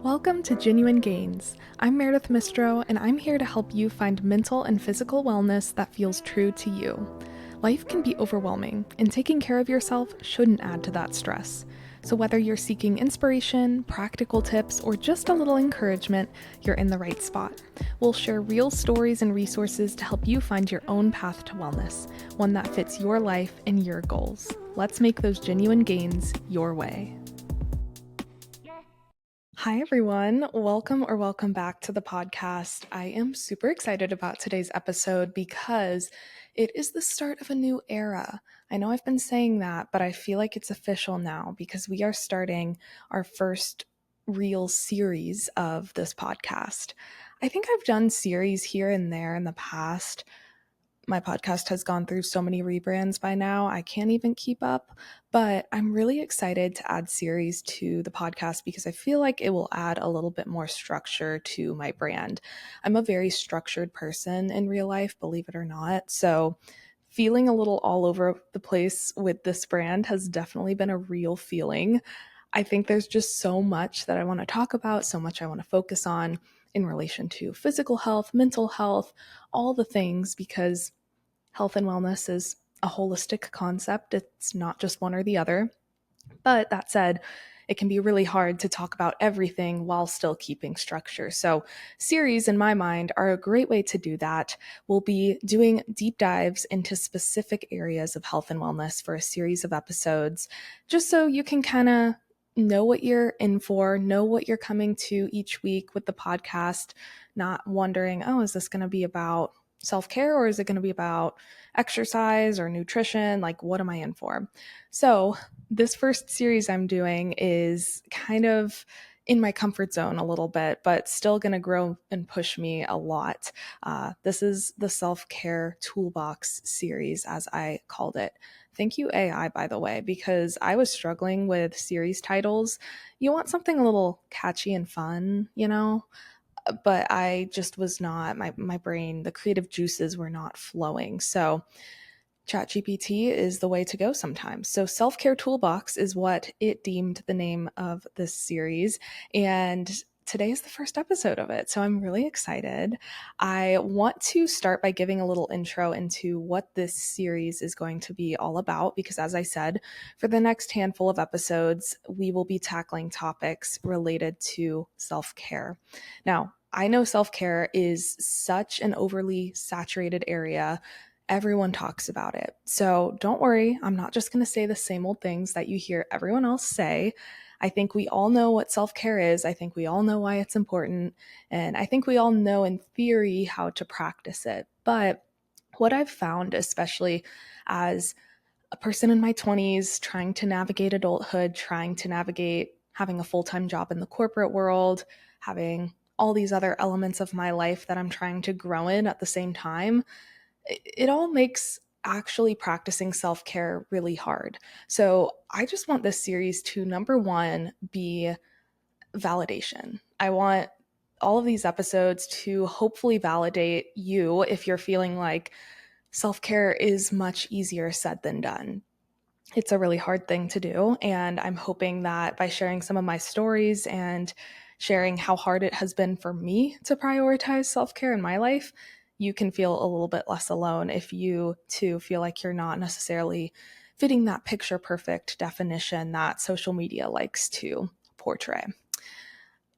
Welcome to Genuine Gainz. I'm Meredith Mistro, and I'm here to help you find mental and physical wellness that feels true to you. Life can be overwhelming, and taking care of yourself shouldn't add to that stress. So, whether you're seeking inspiration, practical tips, or just a little encouragement, you're in the right spot. We'll share real stories and resources to help you find your own path to wellness, one that fits your life and your goals. Let's make those genuine gains your way. Hi, everyone. Welcome back to the podcast. I am super excited about today's episode because it is the start of a new era. I know I've been saying that, but I feel like it's official now because we are starting our first real series of this podcast. I think I've done series here and there in the past. My podcast has gone through so many rebrands by now, I can't even keep up. But I'm really excited to add series to the podcast because I feel like it will add a little bit more structure to my brand. I'm a very structured person in real life, believe it or not. So feeling a little all over the place with this brand has definitely been a real feeling. I think there's just so much that I want to talk about, so much I want to focus on in relation to physical health, mental health, all the things, because health and wellness is a holistic concept. It's not just one or the other. But that said, it can be really hard to talk about everything while still keeping structure. So, series, in my mind, are a great way to do that. We'll be doing deep dives into specific areas of health and wellness for a series of episodes, just so you can kind of know what you're in for, know what you're coming to each week with the podcast, not wondering, oh, is this going to be about self-care or is it going to be about exercise or nutrition? Like, what am I in for? So, this first series I'm doing is kind of in my comfort zone a little bit, but still going to grow and push me a lot. This is the self-care toolbox series, as I called it. Thank you, AI, by the way, because I was struggling with series titles. You want something a little catchy and fun, but I just was not, my brain, the creative juices were not flowing. So ChatGPT is the way to go sometimes. So Self-Care Toolbox is what it deemed the name of this series. And today is the first episode of it. So I'm really excited. I want to start by giving a little intro into what this series is going to be all about, because as I said, for the next handful of episodes, we will be tackling topics related to self-care. Now, I know self-care is such an overly saturated area. Everyone talks about it. So don't worry, I'm not just going to say the same old things that you hear everyone else say. I think we all know what self care is. I think we all know why it's important. And I think we all know in theory how to practice it. But what I've found, especially as a person in my 20s trying to navigate adulthood, trying to navigate having a full time job in the corporate world, having all these other elements of my life that I'm trying to grow in at the same time, it all makes actually practicing self care really hard. So I just want this series to, number one, be validation. I want all of these episodes to hopefully validate you if you're feeling like self care is much easier said than done. It's a really hard thing to do. And I'm hoping that by sharing some of my stories and sharing how hard it has been for me to prioritize self care in my life, you can feel a little bit less alone if you too feel like you're not necessarily fitting that picture perfect definition that social media likes to portray.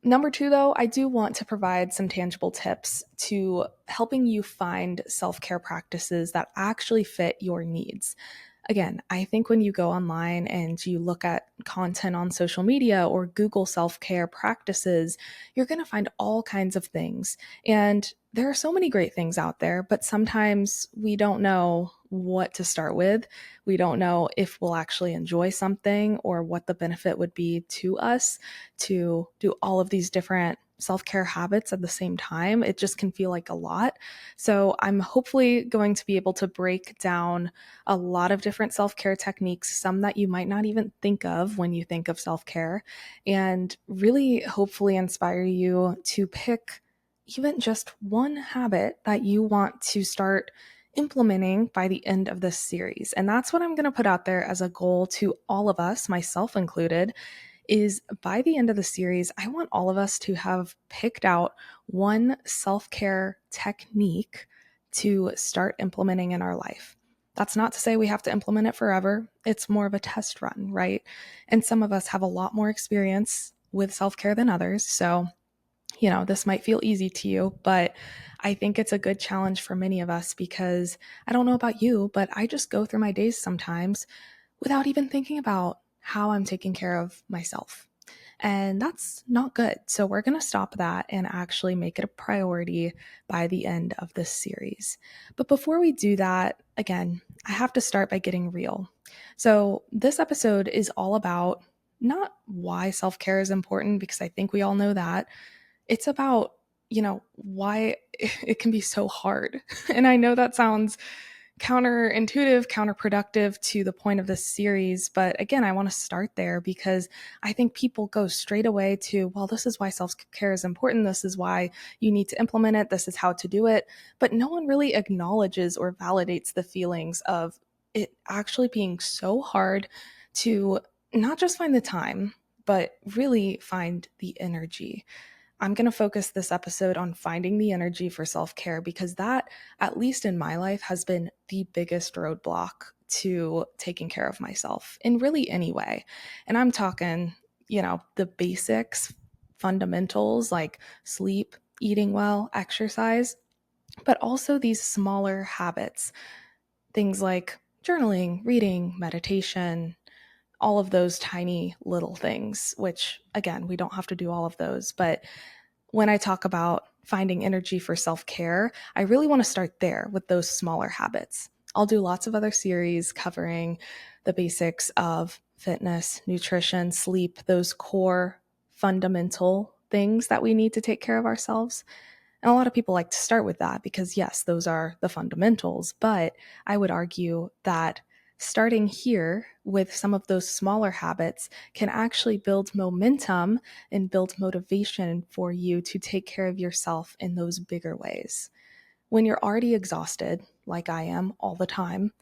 Number two, though, I do want to provide some tangible tips to helping you find self care practices that actually fit your needs. Again, I think when you go online and you look at content on social media or Google self-care practices, you're going to find all kinds of things. And there are so many great things out there, but sometimes we don't know what to start with. We don't know if we'll actually enjoy something or what the benefit would be to us to do all of these different self-care habits at the same time. It just can feel like a lot. So I'm hopefully going to be able to break down a lot of different self-care techniques, some that you might not even think of when you think of self-care, and really hopefully inspire you to pick even just one habit that you want to start implementing by the end of this series. And that's what I'm going to put out there as a goal to all of us, myself included, is by the end of the series, I want all of us to have picked out one self-care technique to start implementing in our life. That's not to say we have to implement it forever. It's more of a test run, right? And some of us have a lot more experience with self-care than others. So, this might feel easy to you, but I think it's a good challenge for many of us because I don't know about you, but I just go through my days sometimes without even thinking about how I'm taking care of myself. And that's not good. So we're going to stop that and actually make it a priority by the end of this series. But before we do that, again, I have to start by getting real. So this episode is all about not why self-care is important, because I think we all know that. It's about, why it can be so hard. And I know that sounds counterintuitive, counterproductive to the point of this series. But again, I want to start there because I think people go straight away to, well, this is why self-care is important. This is why you need to implement it. This is how to do it. But no one really acknowledges or validates the feelings of it actually being so hard to not just find the time, but really find the energy. I'm going to focus this episode on finding the energy for self-care because that, at least in my life, has been the biggest roadblock to taking care of myself in really any way. And I'm talking, the basics, fundamentals like sleep, eating well, exercise, but also these smaller habits, things like journaling, reading, meditation, all of those tiny little things, which again, we don't have to do all of those, but when I talk about finding energy for self-care, I really want to start there with those smaller habits. I'll do lots of other series covering the basics of fitness, nutrition, sleep, those core fundamental things that we need to take care of ourselves. And a lot of people like to start with that because, yes, those are the fundamentals. But I would argue that starting here with some of those smaller habits can actually build momentum and build motivation for you to take care of yourself in those bigger ways. When you're already exhausted, like I am all the time,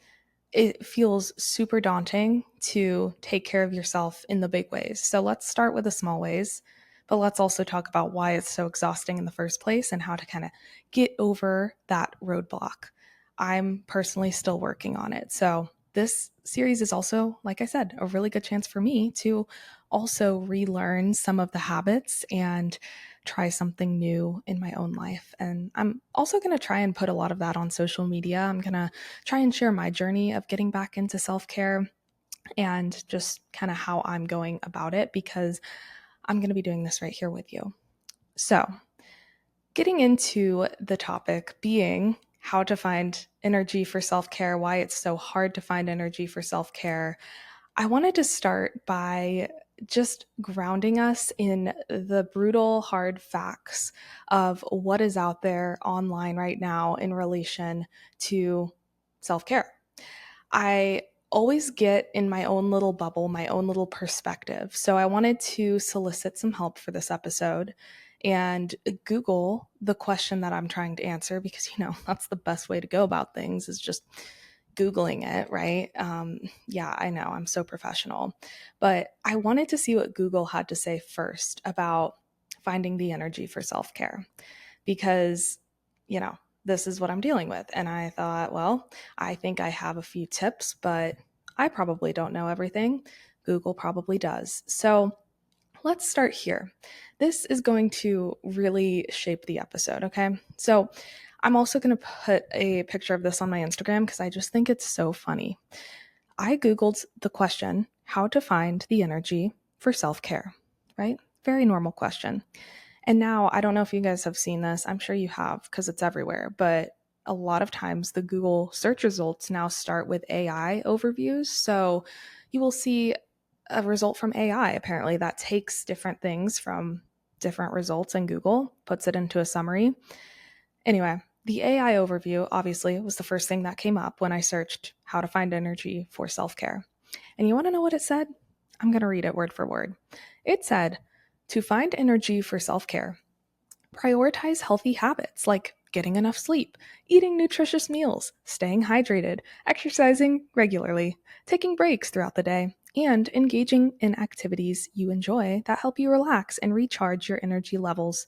it feels super daunting to take care of yourself in the big ways. So let's start with the small ways, but let's also talk about why it's so exhausting in the first place and how to kind of get over that roadblock. I'm personally still working on it. So this series is also, like I said, a really good chance for me to also relearn some of the habits and try something new in my own life. And I'm also going to try and put a lot of that on social media. I'm going to try and share my journey of getting back into self-care and just kind of how I'm going about it because I'm going to be doing this right here with you. So, getting into the topic being how to find energy for self-care, why it's so hard to find energy for self-care, I wanted to start by just grounding us in the brutal, hard facts of what is out there online right now in relation to self-care. I always get in my own little bubble, my own little perspective. So I wanted to solicit some help for this episode and Google the question that I'm trying to answer because, that's the best way to go about things is just Googling it, right? Yeah, I know, I'm so professional. But I wanted to see what Google had to say first about finding the energy for self-care because, this is what I'm dealing with. And I thought, well, I think I have a few tips, but I probably don't know everything. Google probably does. So let's start here. This is going to really shape the episode, okay? So I'm also going to put a picture of this on my Instagram because I just think it's so funny. I Googled the question, how to find the energy for self-care, right? Very normal question. And now, I don't know if you guys have seen this. I'm sure you have because it's everywhere. But a lot of times the Google search results now start with AI overviews. So you will see a result from AI apparently that takes different things from different results in Google, puts it into a summary. Anyway, the AI overview obviously was the first thing that came up when I searched how to find energy for self-care. And you want to know what it said? I'm going to read it word for word. It said, to find energy for self-care, prioritize healthy habits like getting enough sleep, eating nutritious meals, staying hydrated, exercising regularly, taking breaks throughout the day, and engaging in activities you enjoy that help you relax and recharge your energy levels.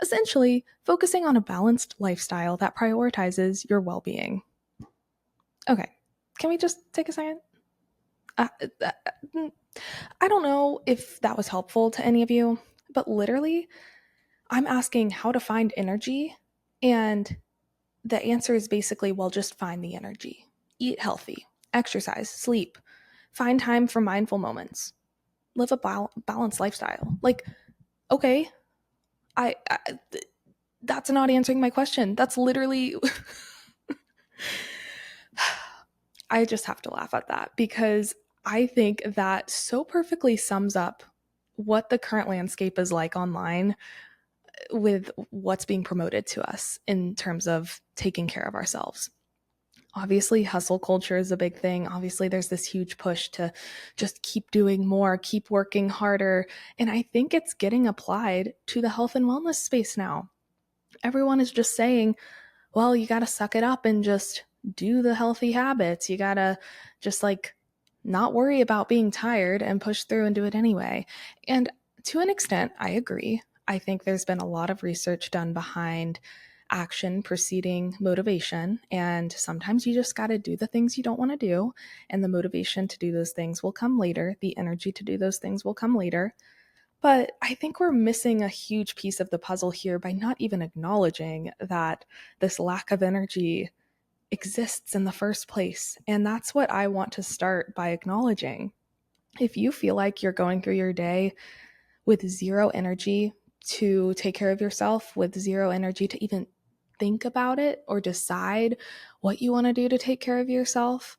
Essentially, focusing on a balanced lifestyle that prioritizes your well being. Okay, can we just take a second? Uh, uh, I don't know if that was helpful to any of you, but literally, I'm asking how to find energy, and the answer is basically, well, just find the energy. Eat healthy, exercise, sleep, find time for mindful moments, live a balanced lifestyle. Like, okay, I that's not answering my question. That's literally I just have to laugh at that because I think that so perfectly sums up what the current landscape is like online with what's being promoted to us in terms of taking care of ourselves. Obviously, hustle culture is a big thing. Obviously, there's this huge push to just keep doing more, keep working harder. And I think it's getting applied to the health and wellness space now. Everyone is just saying, well, you got to suck it up and just do the healthy habits. You got to just like not worry about being tired and push through and do it anyway. And to an extent, I agree. I think there's been a lot of research done behind action preceding motivation. And sometimes you just got to do the things you don't want to do. And the motivation to do those things will come later. The energy to do those things will come later. But I think we're missing a huge piece of the puzzle here by not even acknowledging that this lack of energy exists in the first place. And that's what I want to start by acknowledging. If you feel like you're going through your day with zero energy to take care of yourself, with zero energy to even think about it or decide what you want to do to take care of yourself,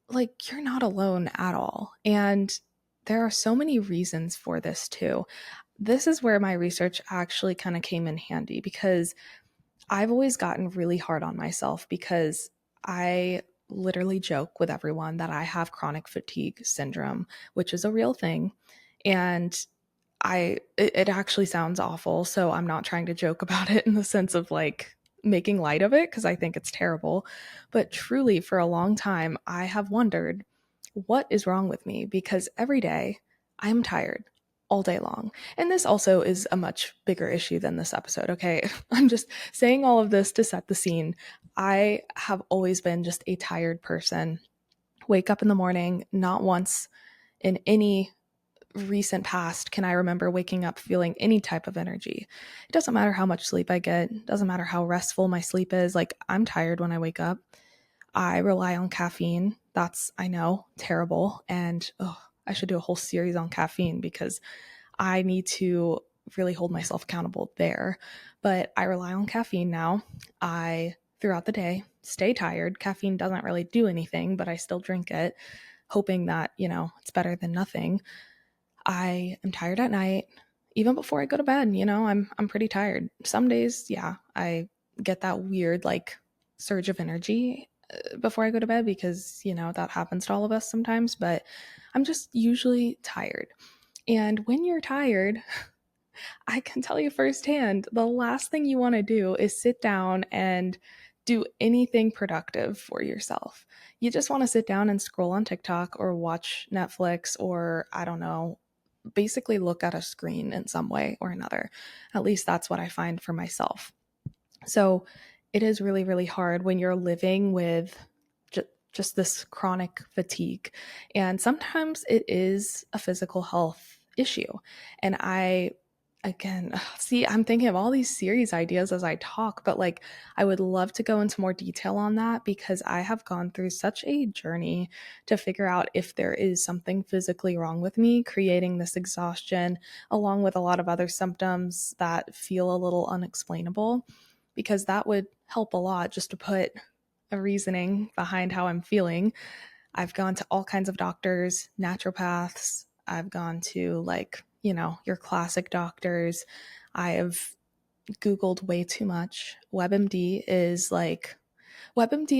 like you're not alone at all. And there are so many reasons for this too. This is where my research actually kind of came in handy because I've always gotten really hard on myself because I literally joke with everyone that I have chronic fatigue syndrome, which is a real thing. And it actually sounds awful, so I'm not trying to joke about it in the sense of like making light of it because I think it's terrible. But truly, for a long time, I have wondered what is wrong with me because every day I am tired all day long. And this also is a much bigger issue than this episode, okay? I'm just saying all of this to set the scene. I have always been just a tired person. Wake up in the morning, not once in any recent past can I remember waking up feeling any type of energy. It doesn't matter how much sleep I get, it doesn't matter how restful my sleep is. Like, I'm tired when I wake up. I rely on caffeine. That's, I know, terrible. And I should do a whole series on caffeine because I need to really hold myself accountable there. But I rely on caffeine now. Throughout the day, stay tired. Caffeine doesn't really do anything, but I still drink it, hoping that, it's better than nothing. I am tired at night, even before I go to bed. I'm pretty tired. Some days, yeah, I get that weird like surge of energy before I go to bed because that happens to all of us sometimes. But I'm just usually tired. And when you're tired, I can tell you firsthand, the last thing you want to do is sit down and do anything productive for yourself. You just want to sit down and scroll on TikTok or watch Netflix or, I don't know, basically look at a screen in some way or another. At least that's what I find for myself. So it is really, really hard when you're living with just this chronic fatigue. And sometimes it is a physical health issue. And again, see, I'm thinking of all these series ideas as I talk, but like, I would love to go into more detail on that because I have gone through such a journey to figure out if there is something physically wrong with me, creating this exhaustion, along with a lot of other symptoms that feel a little unexplainable, because that would help a lot just to put a reasoning behind how I'm feeling. I've gone to all kinds of doctors, naturopaths. I've gone to your classic doctors. I have Googled way too much. WebMD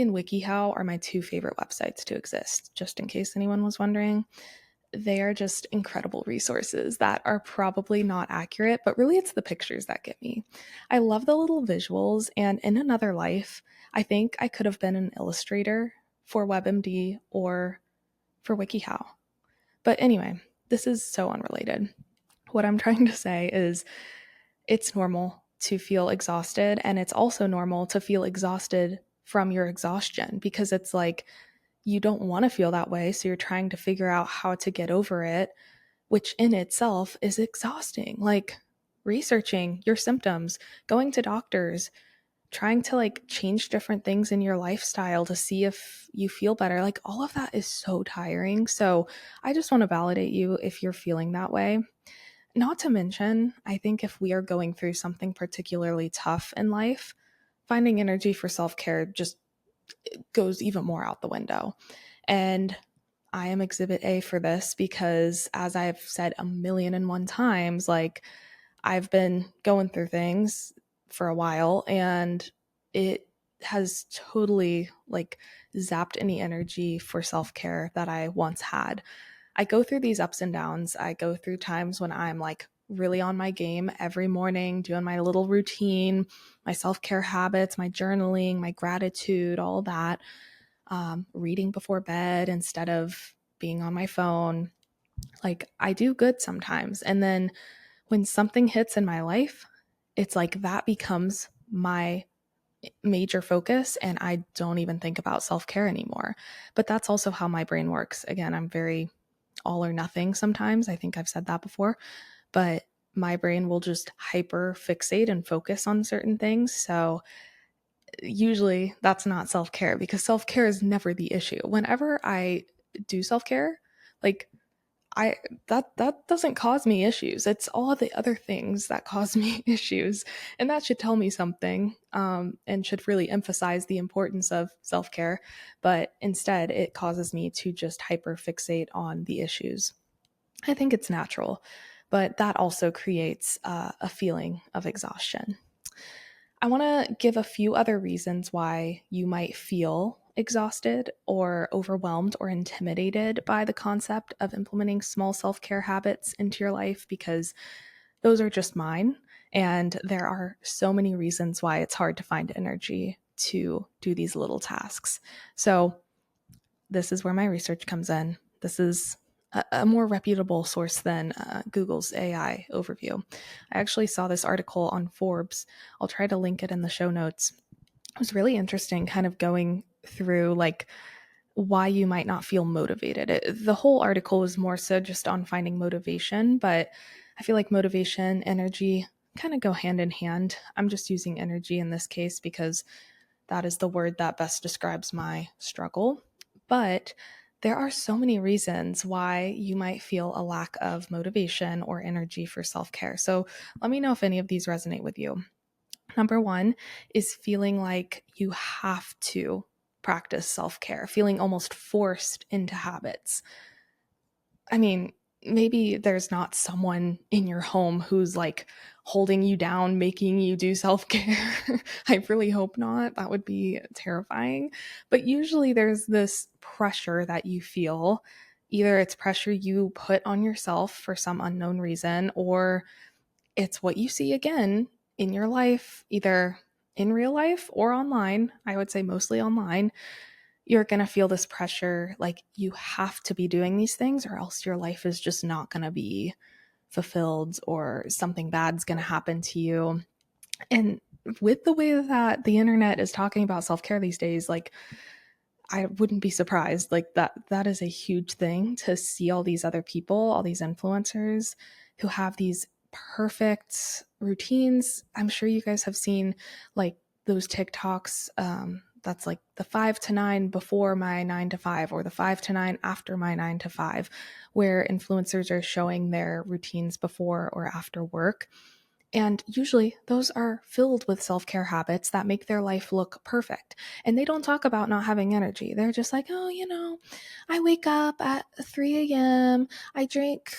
and WikiHow are my two favorite websites to exist, just in case anyone was wondering. They are just incredible resources that are probably not accurate, but really it's the pictures that get me. I love the little visuals, and in another life, I think I could have been an illustrator for WebMD or for WikiHow. But anyway, this is so unrelated. What I'm trying to say is it's normal to feel exhausted, and it's also normal to feel exhausted from your exhaustion, because it's like you don't want to feel that way. So you're trying to figure out how to get over it, which in itself is exhausting. Like researching your symptoms, going to doctors, trying to like change different things in your lifestyle to see if you feel better. Like all of that is so tiring. So I just want to validate you if you're feeling that way. Not to mention, I think if we are going through something particularly tough in life, finding energy for self care just goes even more out the window. And I am exhibit A for this because, as I've said a million and one times, like I've been going through things for a while, and it has totally like zapped any energy for self care that I once had. I go through these ups and downs. I go through times when I'm like really on my game every morning, doing my little routine, my self care habits, my journaling, my gratitude, all that, reading before bed instead of being on my phone. Like I do good sometimes. And then when something hits in my life, it's like that becomes my major focus, and I don't even think about self care anymore. But that's also how my brain works. Again, I'm very all or nothing sometimes. I think I've said that before, but my brain will just hyper fixate and focus on certain things. So usually that's not self care, because self care is never the issue. Whenever I do self care, like I that doesn't cause me issues. It's all the other things that cause me issues, and that should tell me something, and should really emphasize the importance of self care. But instead, it causes me to just hyper fixate on the issues. I think it's natural, but that also creates a feeling of exhaustion. I want to give a few other reasons why you might feel exhausted or overwhelmed or intimidated by the concept of implementing small self care habits into your life, because those are just mine. And there are so many reasons why it's hard to find energy to do these little tasks. So, this is where my research comes in. This is a more reputable source than Google's AI overview. I actually saw this article on Forbes. I'll try to link it in the show notes. It was really interesting, kind of going through like why you might not feel motivated. The whole article was more so just on finding motivation, but I feel like motivation, energy kind of go hand in hand. I'm just using energy in this case because that is the word that best describes my struggle. But there are so many reasons why you might feel a lack of motivation or energy for self care. So let me know if any of these resonate with you. Number one is feeling like you have to practice self care, feeling almost forced into habits. I mean, maybe there's not someone in your home who's like holding you down, making you do self care. I really hope not. That would be terrifying. But usually there's this pressure that you feel. Either it's pressure you put on yourself for some unknown reason, or it's what you see again in your life, either in real life or online. I would say mostly online. You're going to feel this pressure, like you have to be doing these things or else your life is just not going to be fulfilled, or something bad's going to happen to you. And with the way that the internet is talking about self-care these days, like I wouldn't be surprised. Like that is a huge thing to see all these other people, all these influencers who have these perfect routines. I'm sure you guys have seen like those TikToks, that's like the 5 to 9 before my 9 to 5, or the 5 to 9 after my 9 to 5, where influencers are showing their routines before or after work. And usually those are filled with self care habits that make their life look perfect. And they don't talk about not having energy. They're just like, oh, I wake up at 3 a.m., I drink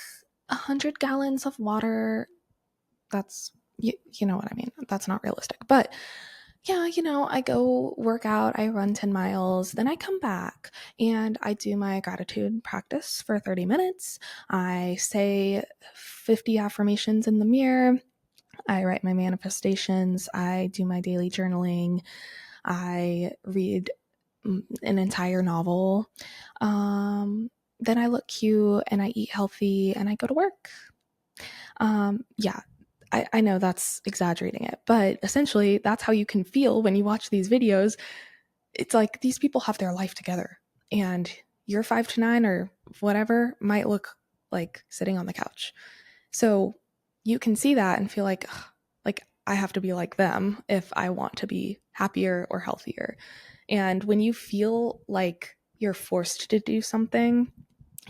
100 gallons of water. That's, you know what I mean? That's not realistic. But yeah, I go work out, I run 10 miles, then I come back and I do my gratitude practice for 30 minutes. I say 50 affirmations in the mirror. I write my manifestations. I do my daily journaling. I read an entire novel. then I look cute and I eat healthy and I go to work. Yeah, I know that's exaggerating it, but essentially that's how you can feel when you watch these videos. It's like these people have their life together, and your 5 to 9 or whatever might look like sitting on the couch. So you can see that and feel like I have to be like them if I want to be happier or healthier. And when you feel like you're forced to do something,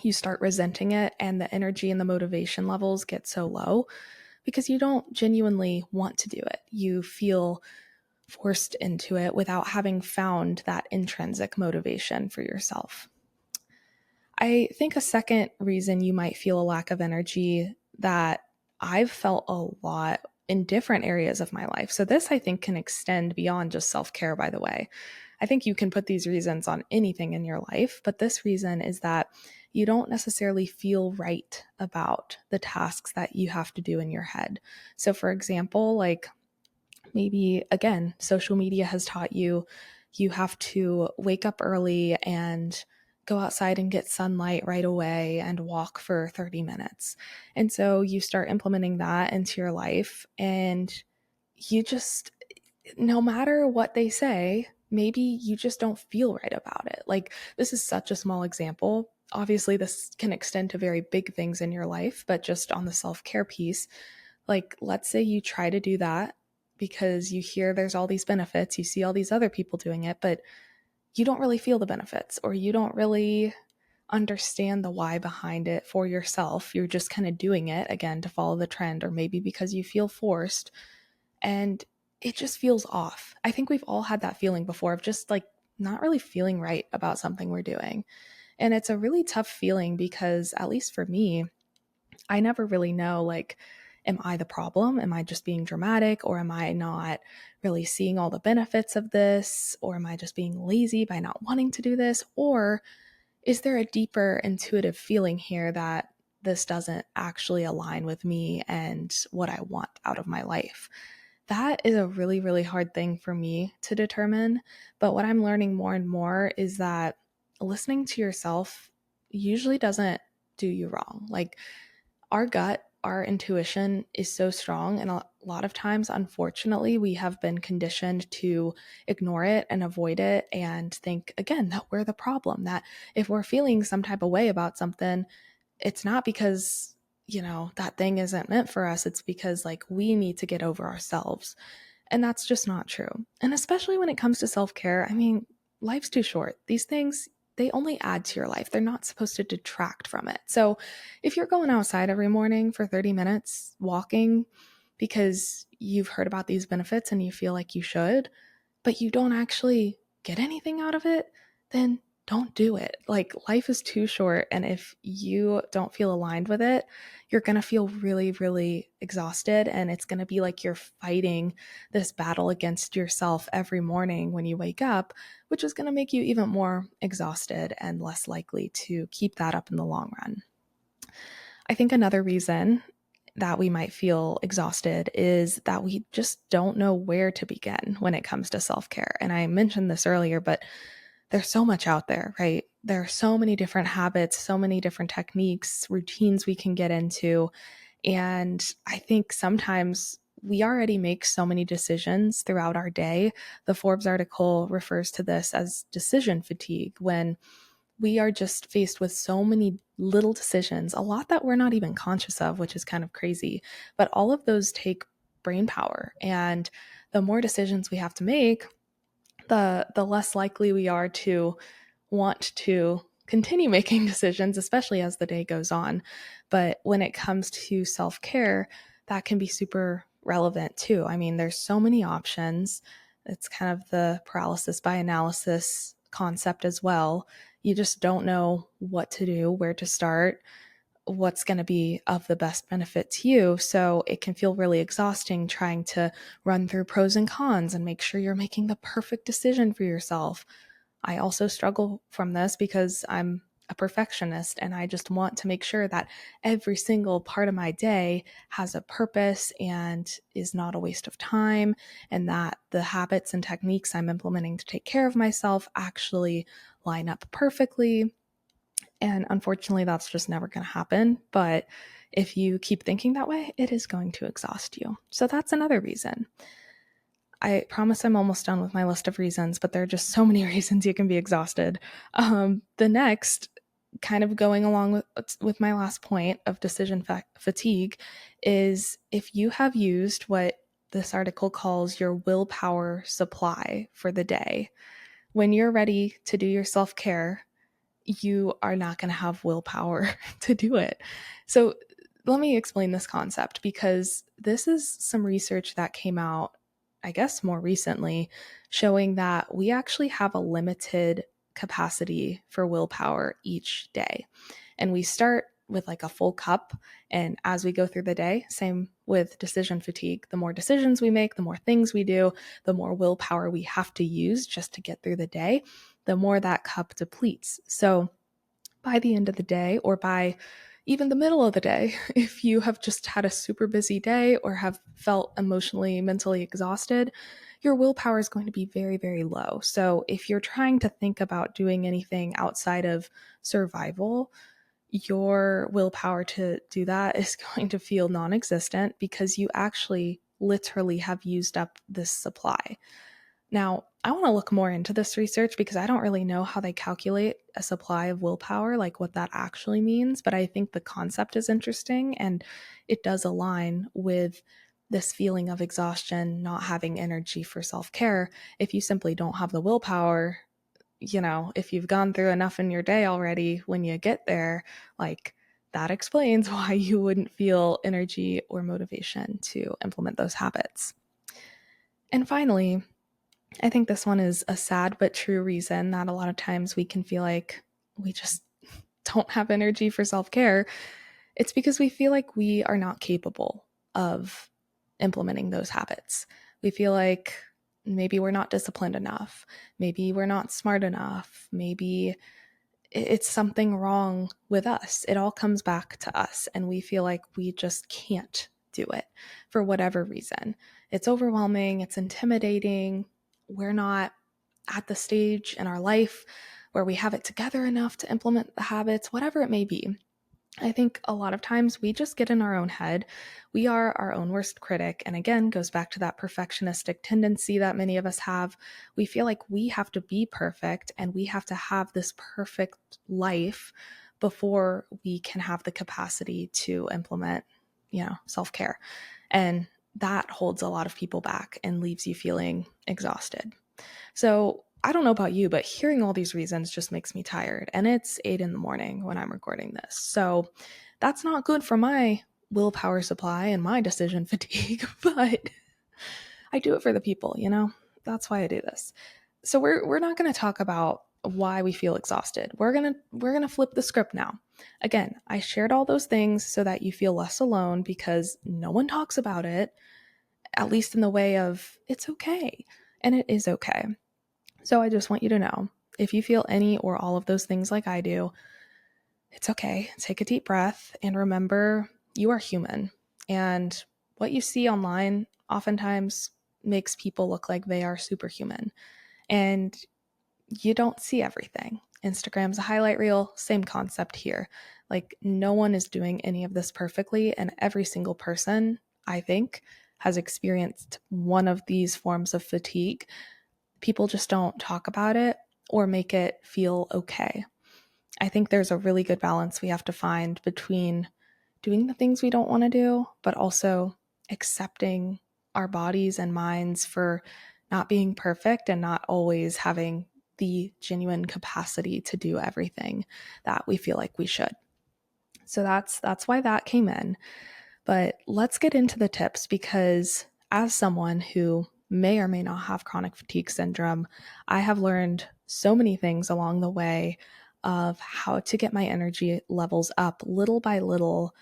you start resenting it, and the energy and the motivation levels get so low because you don't genuinely want to do it. You feel forced into it without having found that intrinsic motivation for yourself. I think a second reason you might feel a lack of energy that I've felt a lot in different areas of my life. So, this I think can extend beyond just self care, by the way. I think you can put these reasons on anything in your life, but this reason is that you don't necessarily feel right about the tasks that you have to do in your head. So, for example, like maybe again, social media has taught you you have to wake up early and go outside and get sunlight right away and walk for 30 minutes. And so you start implementing that into your life, and you just, no matter what they say, maybe you just don't feel right about it. Like, this is such a small example. Obviously, this can extend to very big things in your life, but just on the self care piece, like, let's say you try to do that because you hear there's all these benefits, you see all these other people doing it, but you don't really feel the benefits, or you don't really understand the why behind it for yourself. You're just kind of doing it again to follow the trend, or maybe because you feel forced, and it just feels off. I think we've all had that feeling before of just like not really feeling right about something we're doing. And it's a really tough feeling because, at least for me, I never really know, like, am I the problem? Am I just being dramatic? Or am I not really seeing all the benefits of this? Or am I just being lazy by not wanting to do this? Or is there a deeper intuitive feeling here that this doesn't actually align with me and what I want out of my life? That is a really, really hard thing for me to determine. But what I'm learning more and more is that listening to yourself usually doesn't do you wrong. Like, our gut, our intuition is so strong. And a lot of times, unfortunately, we have been conditioned to ignore it and avoid it and think, again, that we're the problem. That if we're feeling some type of way about something, it's not because, that thing isn't meant for us. It's because, like, we need to get over ourselves. And that's just not true. And especially when it comes to self care, I mean, life's too short. These things, they only add to your life. They're not supposed to detract from it. So if you're going outside every morning for 30 minutes walking because you've heard about these benefits and you feel like you should, but you don't actually get anything out of it, then don't do it. Like, life is too short. And if you don't feel aligned with it, you're going to feel really, really exhausted. And it's going to be like you're fighting this battle against yourself every morning when you wake up, which is going to make you even more exhausted and less likely to keep that up in the long run. I think another reason that we might feel exhausted is that we just don't know where to begin when it comes to self-care. And I mentioned this earlier, but there's so much out there, right? There are so many different habits, so many different techniques, routines we can get into. And I think sometimes we already make so many decisions throughout our day. The Forbes article refers to this as decision fatigue, when we are just faced with so many little decisions, a lot that we're not even conscious of, which is kind of crazy. But all of those take brain power. And the more decisions we have to make, the less likely we are to want to continue making decisions, especially as the day goes on. But when it comes to self-care, that can be super relevant too. I mean, there's so many options. It's kind of the paralysis by analysis concept as well. You just don't know what to do, where to start, what's going to be of the best benefit to you. So it can feel really exhausting trying to run through pros and cons and make sure you're making the perfect decision for yourself. I also struggle from this because I'm a perfectionist, and I just want to make sure that every single part of my day has a purpose and is not a waste of time, and that the habits and techniques I'm implementing to take care of myself actually line up perfectly. And unfortunately, that's just never going to happen. But if you keep thinking that way, it is going to exhaust you. So that's another reason. I promise I'm almost done with my list of reasons, but there are just so many reasons you can be exhausted. The next, kind of going along with my last point of decision fatigue, is if you have used what this article calls your willpower supply for the day, when you're ready to do your self-care, you are not going to have willpower to do it. So let me explain this concept, because this is some research that came out, I guess, more recently, showing that we actually have a limited capacity for willpower each day. And we start with like a full cup. And as we go through the day, same with decision fatigue, the more decisions we make, the more things we do, the more willpower we have to use just to get through the day, the more that cup depletes. So by the end of the day, or by even the middle of the day, if you have just had a super busy day or have felt emotionally, mentally exhausted, your willpower is going to be very, very low. So if you're trying to think about doing anything outside of survival, your willpower to do that is going to feel non-existent, because you actually literally have used up this supply. Now, I want to look more into this research, because I don't really know how they calculate a supply of willpower, like what that actually means, but I think the concept is interesting, and it does align with this feeling of exhaustion, not having energy for self-care. If you simply don't have the willpower, if you've gone through enough in your day already, when you get there, like, that explains why you wouldn't feel energy or motivation to implement those habits. And finally, I think this one is a sad but true reason that a lot of times we can feel like we just don't have energy for self-care. It's because we feel like we are not capable of implementing those habits. We feel like maybe we're not disciplined enough. Maybe we're not smart enough. Maybe it's something wrong with us. It all comes back to us, and we feel like we just can't do it for whatever reason. It's overwhelming, it's intimidating. We're not at the stage in our life where we have it together enough to implement the habits, whatever it may be. I think a lot of times we just get in our own head. We are our own worst critic. And again, goes back to that perfectionistic tendency that many of us have. We feel like we have to be perfect and we have to have this perfect life before we can have the capacity to implement, self-care. And that holds a lot of people back and leaves you feeling exhausted. So I don't know about you, but hearing all these reasons just makes me tired. And it's 8 a.m. when I'm recording this. So that's not good for my willpower supply and my decision fatigue, but I do it for the people, That's why I do this. So we're not going to talk about why we feel exhausted. We're going to flip the script now. Again, I shared all those things so that you feel less alone, because no one talks about it, at least in the way of it's okay. And it is okay. So I just want you to know, if you feel any or all of those things like I do, it's okay. Take a deep breath and remember you are human. And what you see online oftentimes makes people look like they are superhuman. And you don't see everything. Instagram's a highlight reel, same concept here. Like, no one is doing any of this perfectly, and every single person, I think, has experienced one of these forms of fatigue. People just don't talk about it or make it feel okay. I think there's a really good balance we have to find between doing the things we don't want to do, but also accepting our bodies and minds for not being perfect and not always having the genuine capacity to do everything that we feel like we should. So that's why that came in. But let's get into the tips, because as someone who may or may not have chronic fatigue syndrome, I have learned so many things along the way of how to get my energy levels up little by little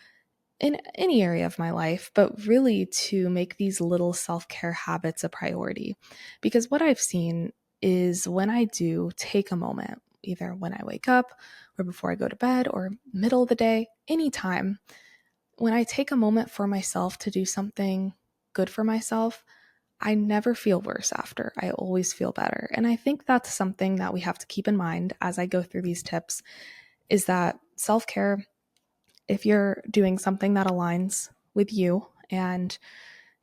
in any area of my life, but really to make these little self-care habits a priority. Because what I've seen is when I do take a moment, either when I wake up or before I go to bed or middle of the day, anytime, when I take a moment for myself to do something good for myself, I never feel worse after. I always feel better. And I think that's something that we have to keep in mind as I go through these tips. is that self-care, if you're doing something that aligns with you and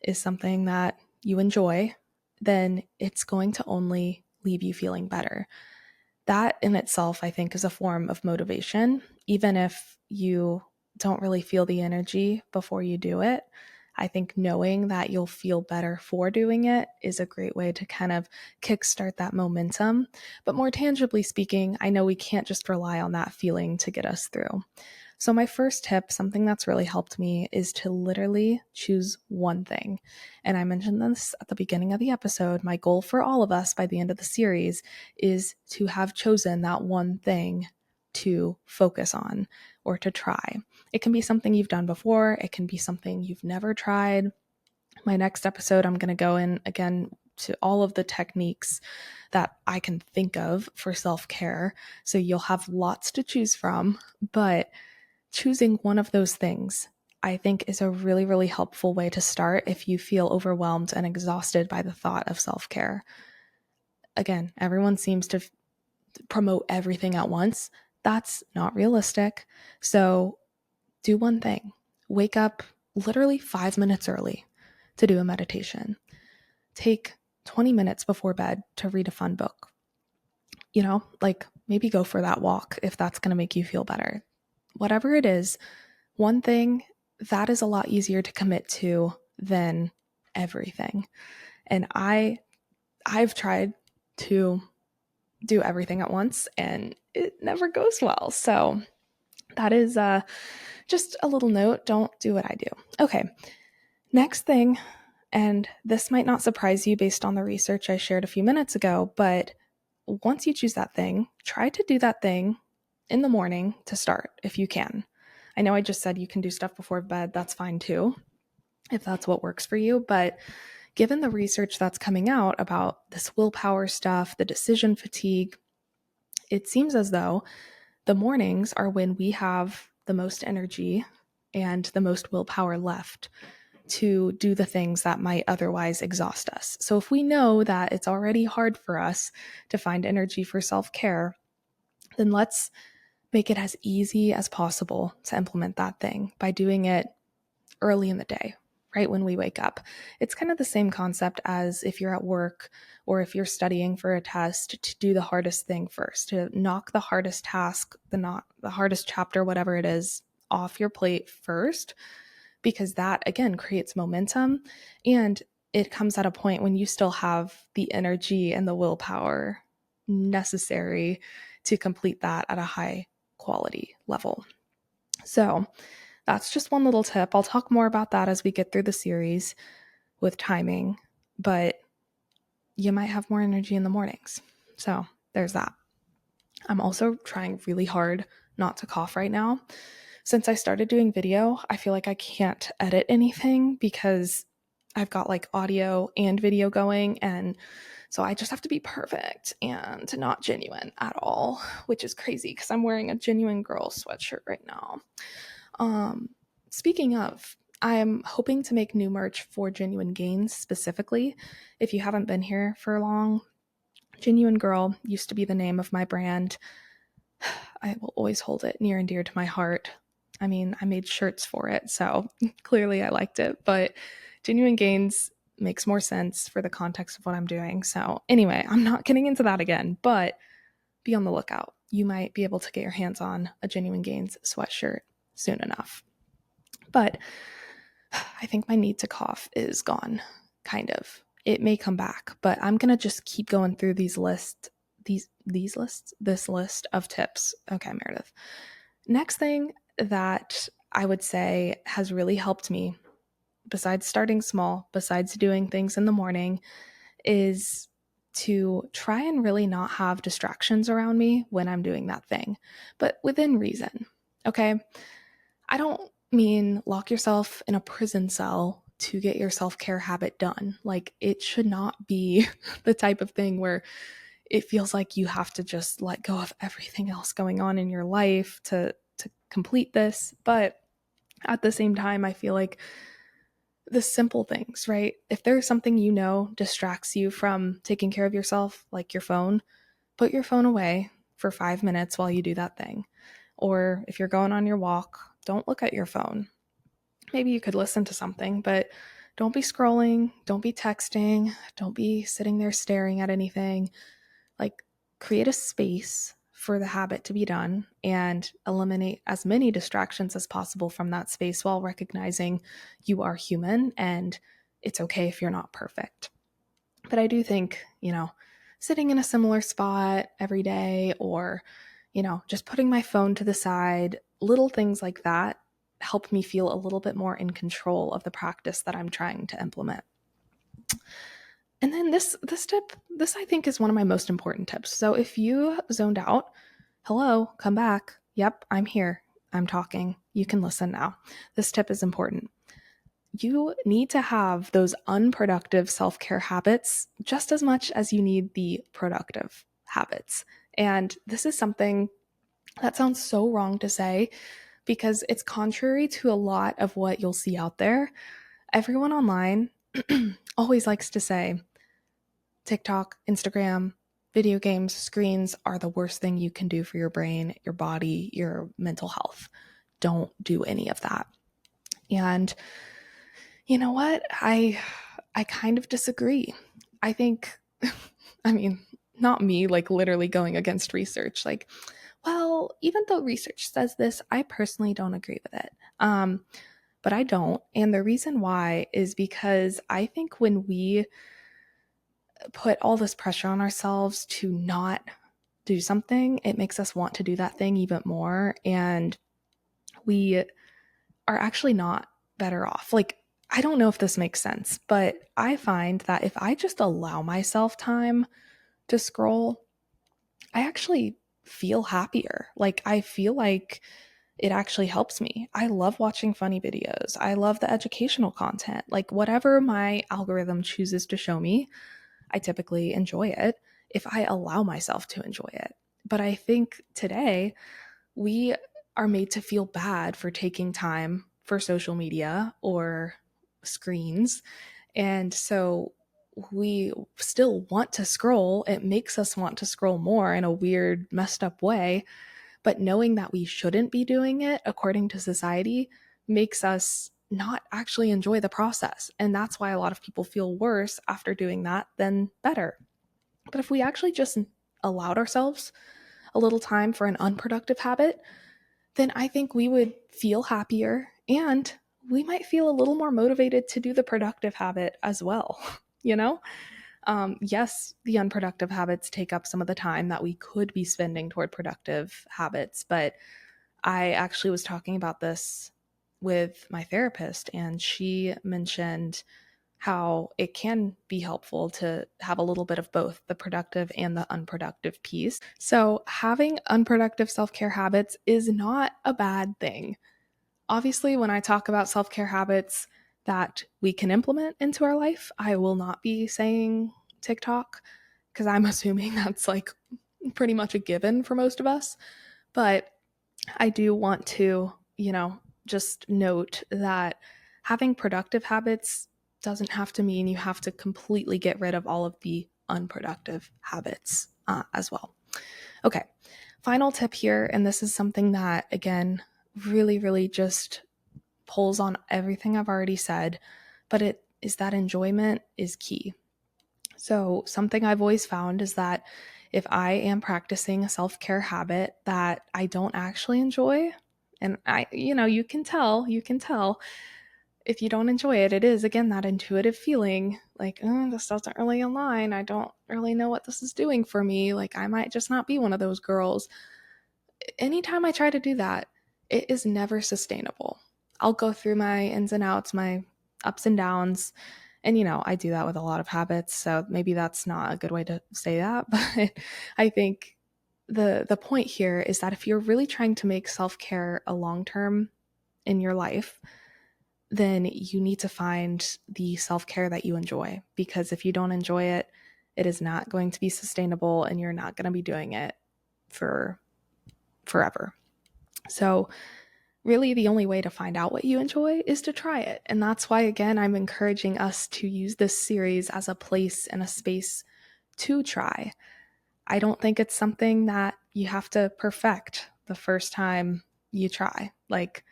is something that you enjoy, then it's going to only leave you feeling better. That in itself, I think, is a form of motivation, even if you don't really feel the energy before you do it. I think knowing that you'll feel better for doing it is a great way to kind of kickstart that momentum. But more tangibly speaking, I know we can't just rely on that feeling to get us through. So, my first tip, something that's really helped me, is to literally choose one thing. And I mentioned this at the beginning of the episode. My goal for all of us by the end of the series is to have chosen that one thing to focus on or to try. It can be something you've done before, it can be something you've never tried. My next episode, I'm going to go in again to all of the techniques that I can think of for self-care. So you'll have lots to choose from, but choosing one of those things, I think, is a really, really helpful way to start if you feel overwhelmed and exhausted by the thought of self-care. Again, everyone seems to promote everything at once. That's not realistic. So do one thing. Wake up literally 5 minutes early to do a meditation. Take 20 minutes before bed to read a fun book. Like maybe go for that walk if that's going to make you feel better. Whatever it is, one thing that is a lot easier to commit to than everything. And I've tried to do everything at once and it never goes well. So that is just a little note. Don't do what I do. Okay. Next thing, and this might not surprise you based on the research I shared a few minutes ago, but once you choose that thing, try to do that thing in the morning to start if you can. I know I just said you can do stuff before bed. That's fine too, if that's what works for you. But given the research that's coming out about this willpower stuff, the decision fatigue, it seems as though the mornings are when we have the most energy and the most willpower left to do the things that might otherwise exhaust us. So if we know that it's already hard for us to find energy for self-care, then let's make it as easy as possible to implement that thing by doing it early in the day, right when we wake up. It's kind of the same concept as if you're at work or if you're studying for a test, to do the hardest thing first, to knock the hardest task, the hardest chapter, whatever it is, off your plate first, because that again creates momentum, and it comes at a point when you still have the energy and the willpower necessary to complete that at a high quality level. So that's just one little tip. I'll talk more about that as we get through the series with timing, but you might have more energy in the mornings. So there's that. I'm also trying really hard not to cough right now. Since I started doing video, I feel like I can't edit anything because I've got like audio and video going, and so I just have to be perfect and not genuine at all, which is crazy because I'm wearing a Genuine Girl sweatshirt right now. Speaking of, I'm hoping to make new merch for Genuine Gainz specifically. If you haven't been here for long, Genuine Girl used to be the name of my brand. I will always hold it near and dear to my heart. I mean, I made shirts for it, so clearly I liked it, but Genuine Gainz makes more sense for the context of what I'm doing. So anyway, I'm not getting into that again, but be on the lookout. You might be able to get your hands on a Genuine Gainz sweatshirt soon enough. But I think my need to cough is gone, kind of. It may come back, but I'm going to just keep going through this list of tips. Okay, Meredith. Next thing that I would say has really helped me, besides starting small, besides doing things in the morning, is to try and really not have distractions around me when I'm doing that thing, but within reason. Okay. I don't mean lock yourself in a prison cell to get your self-care habit done. Like, it should not be the type of thing where it feels like you have to just let go of everything else going on in your life to complete this. But at the same time, I feel like the simple things, right? If there's something distracts you from taking care of yourself, like your phone, put your phone away for 5 minutes while you do that thing. Or if you're going on your walk, don't look at your phone. Maybe you could listen to something, but don't be scrolling, don't be texting, don't be sitting there staring at anything. Like, create a space for the habit to be done and eliminate as many distractions as possible from that space while recognizing you are human and it's okay if you're not perfect. But I do think, sitting in a similar spot every day or, just putting my phone to the side, little things like that help me feel a little bit more in control of the practice that I'm trying to implement. And then this tip, this I think is one of my most important tips. So if you zoned out, hello, come back. Yep, I'm here. I'm talking. You can listen now. This tip is important. You need to have those unproductive self-care habits just as much as you need the productive habits. And this is something that sounds so wrong to say because it's contrary to a lot of what you'll see out there. Everyone online always likes to say TikTok, Instagram, video games, screens are the worst thing you can do for your brain, your body, your mental health. Don't do any of that. And you know what? I kind of disagree. I think, I mean, not me like literally going against research. Like, well, even though research says this, I personally don't agree with it. But I don't. And the reason why is because I think when we put all this pressure on ourselves to not do something, it makes us want to do that thing even more. And we are actually not better off. Like, I don't know if this makes sense, but I find that if I just allow myself time to scroll, I actually feel happier. Like, I feel like it actually helps me. I love watching funny videos. I love the educational content. Like, whatever my algorithm chooses to show me, I typically enjoy it if I allow myself to enjoy it. But I think today we are made to feel bad for taking time for social media or screens. And so we still want to scroll. It makes us want to scroll more in a weird, messed up way. But knowing that we shouldn't be doing it according to society makes us not actually enjoy the process. And that's why a lot of people feel worse after doing that than better. But if we actually just allowed ourselves a little time for an unproductive habit, then I think we would feel happier and we might feel a little more motivated to do the productive habit as well. You know? Yes, the unproductive habits take up some of the time that we could be spending toward productive habits, but I actually was talking about this with my therapist, and she mentioned how it can be helpful to have a little bit of both the productive and the unproductive piece. So, having unproductive self care habits is not a bad thing. Obviously, when I talk about self care habits that we can implement into our life, I will not be saying TikTok because I'm assuming that's like pretty much a given for most of us. But I do want to, just note that having productive habits doesn't have to mean you have to completely get rid of all of the unproductive habits as well. Okay, final tip here, and this is something that, again, really, really just pulls on everything I've already said, but it is that enjoyment is key. So, something I've always found is that if I am practicing a self-care habit that I don't actually enjoy, and you can tell if you don't enjoy it, it is again that intuitive feeling like, oh, this doesn't really align. I don't really know what this is doing for me. Like, I might just not be one of those girls. Anytime I try to do that, it is never sustainable. I'll go through my ins and outs, my ups and downs. And, I do that with a lot of habits. So maybe that's not a good way to say that. But I think the point here is that if you're really trying to make self-care a long-term in your life, then you need to find the self-care that you enjoy. Because if you don't enjoy it, it is not going to be sustainable and you're not going to be doing it for forever. So really the only way to find out what you enjoy is to try it. And that's why, again, I'm encouraging us to use this series as a place and a space to try. I don't think it's something that you have to perfect. the first time you try. Like,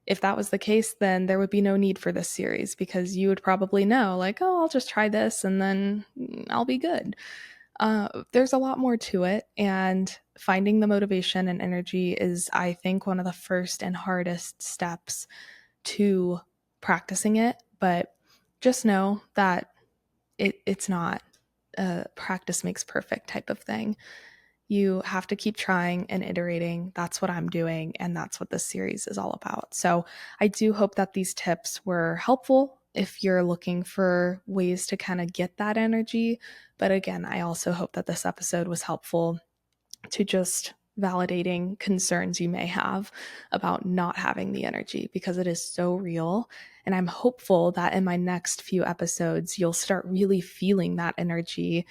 if that was the case, then there would be no need for this series because you would probably know, like, oh, I'll just try this and then I'll be good. There's a lot more to it, and finding the motivation and energy is, I think, one of the first and hardest steps to practicing it. But just know that it's not a practice makes perfect type of thing. You have to keep trying and iterating. That's what I'm doing, and that's what this series is all about. So I do hope that these tips were helpful if you're looking for ways to kind of get that energy. But again, I also hope that this episode was helpful to just validating concerns you may have about not having the energy, because it is so real. And I'm hopeful that in my next few episodes, you'll start really feeling that energy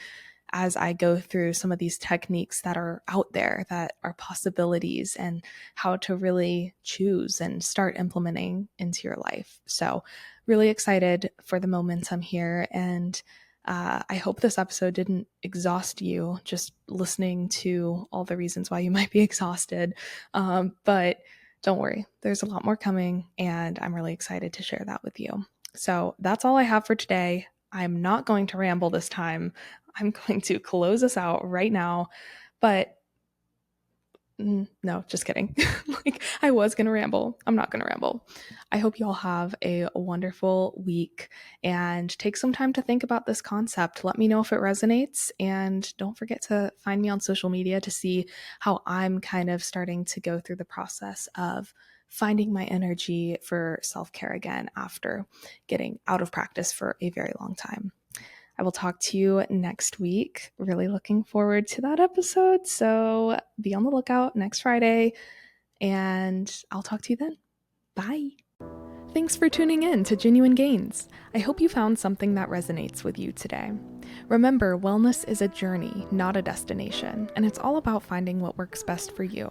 as I go through some of these techniques that are out there, that are possibilities, and how to really choose and start implementing into your life. So, really excited for the momentum here. And I hope this episode didn't exhaust you just listening to all the reasons why you might be exhausted. But don't worry, there's a lot more coming, and I'm really excited to share that with you. So, that's all I have for today. I'm not going to ramble this time. I'm going to close us out right now, but no, just kidding. Like, I was going to ramble. I'm not going to ramble. I hope you all have a wonderful week and take some time to think about this concept. Let me know if it resonates, and don't forget to find me on social media to see how I'm kind of starting to go through the process of finding my energy for self-care again after getting out of practice for a very long time. I will talk to you next week. Really looking forward to that episode. So be on the lookout next Friday, and I'll talk to you then. Bye. Thanks for tuning in to Genuine Gainz. I hope you found something that resonates with you today. Remember, wellness is a journey, not a destination, and it's all about finding what works best for you.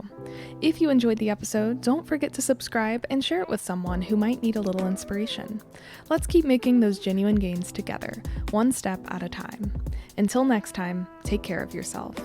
If you enjoyed the episode, don't forget to subscribe and share it with someone who might need a little inspiration. Let's keep making those genuine gains together, one step at a time. Until next time, take care of yourself.